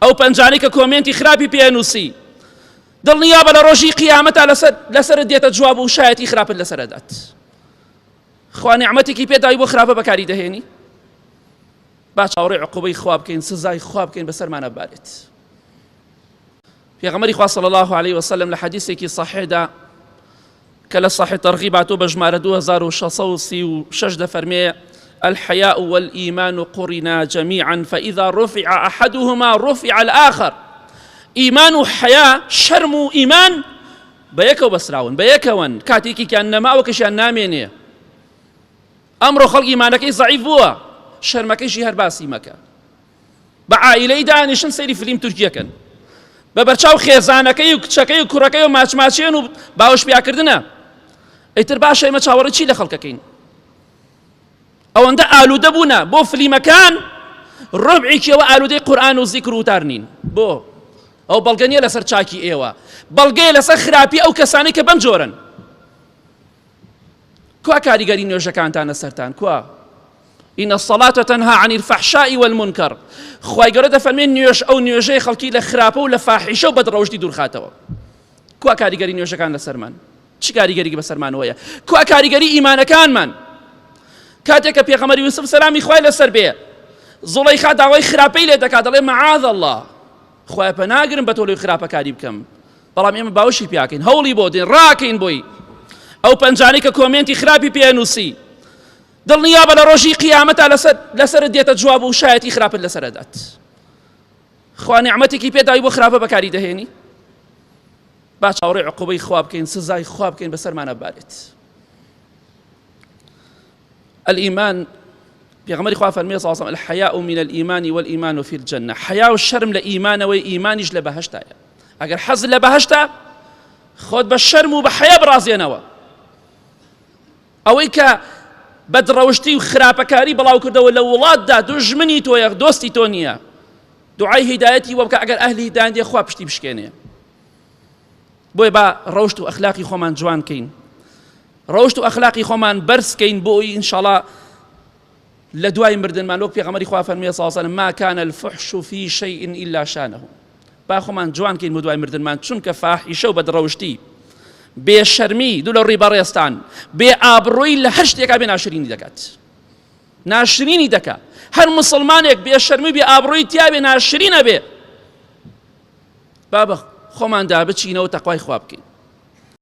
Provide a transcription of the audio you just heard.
ئەو پەنجانەی کە کۆمنتی خراپی پێنووسی دڵنیابە لە ڕۆژی قیامەتە لەسەر دێتە جواب و شایەتی خراپت لەسەردات. خوا نیعمەتێکی پێداوی بۆ خراپە بەکاری دەهێنی، با چاوەڕێی عقوبەی خوا بکەین، سزای خوا بکەین بەسەرمانە ببارێت. پێغەمبەری خوا صلی الله عليه وسلم لە حەدیثێکی صحیحدا کە لە صحیح تەرغیب هاتووە بە ژمارە 2636 دەفەرمێ: الحياء والإيمان قرنا جميعا فإذا رفع أحدهما رفع الآخر. إيمان وحياء شرم وإيمان بيكو بسراون بيكون كاتيكي كأنما أو كشان نامينيه أمر خلق إيمانك ضعيف بوا شرمك شي هرباسي مكا بعائلة دانشن سيري فيلم تركيا كان ببرچاو خێزانەکەی و کچەکەی و کوڕەکەی و ماچماچێن و باوەش پیاکردنە ئەیتر باشە ئێمە چاوەڕێی چی لە خەڵکەکەین؟ ئەوەندە ئالوودە بوونە بۆ فلیمەکان ڕبعێکیەوە ئالوودەی قورئان و زیکر و وتار نین. بۆ ئەو بەڵگە نیە لەسەر چاکی ئێوە، بەڵگەیە لەسەر خراپی ئەو کەسانەی کە بەم جۆرن. کوا کاریگەری نوێژەکانتانە سەرتان؟ کوا؟ إن الصلاة تنهى عن الفحشاء والمنكر. خواي قرد فرمين نيوش أو نيوشي خلقي لخرابة ولا فاحشة وبدر وجدي دور خاتوا. كوا كاريجري نيوش كان لسرمان. شو كاريجري بسرمان ويا؟ كوا كاريجري إيمان كان من. كاتك يا غمر يوسف سلامي خواي لسربيه. زليخا دعوي خرابة لدك هذا معاذ الله. خواي بناقرن بتولي خرابة كاريب كم. بلام إما باوشي بياكين هولي بودين راكين بوي. أو بنجانيك كومنتي خرابي بيانوسي. دڵنیابە لە ڕۆژی قیامەتە لەسەر دێتە جواب و شایەتی خراپت لەسەردات. خوا نیعمەتێکی پێداوی بۆ خراپە بەکاری دەهێنی، با چاوەڕێی عقوبەی خوا بکەین، سزای خوا بکەین بەسەرمانە ببارێت. الإيمان پێغەمبەری خوا فەرمێ صلی الله علیه و سلم: الحياء من الإيمان والإيمان في الجنة. حیا و شەرم لە ئیمانەوەی، ئیمانیش لە بەهەشتایە. ئەگەر حەز لە بەهەشتە خۆت بە شەرم و بە حیا بڕازێنەوە. ئەوەی کە بەدڕەوشتی و خراپەکاری بڵاو کردەوە لە وڵاتدا دوژمنی تۆیە، دۆستی تۆ نییە، دوعای هیدایەتی وە بکە ئەگەر ئەهلی هیدایەت دێ خوا پشتی بشکێنێ. بۆیە با ڕەوشت و ئەخلاقی خۆمان جوان کەین، ڕەوشت و ئەخلاقی خۆمان بەرز کەین بۆی ئینشاڵڵا لە دوای مردنمان وەک پێغەمبەری خوا فەرموویە صلی الله علیه و سلم: ما كان الفحش في شيء إلا شانه. با خۆمان جوان کەین بۆ دوای مردنمان، چونکە فاحیشە و بەدڕەوشتی بێشەرمی دوو لە ڕێی بەڕێستان بێ ئابڕۆی لە هەر شتێکا بێ ناشرینی دەکات، ناشرینی دەکات. هەر مسلمانێک بێشەرمی بێ ئابڕۆی تیا بێ ناشرینە بێ. با بە خۆمان دابچینەوە تەقوای خوا بکەین.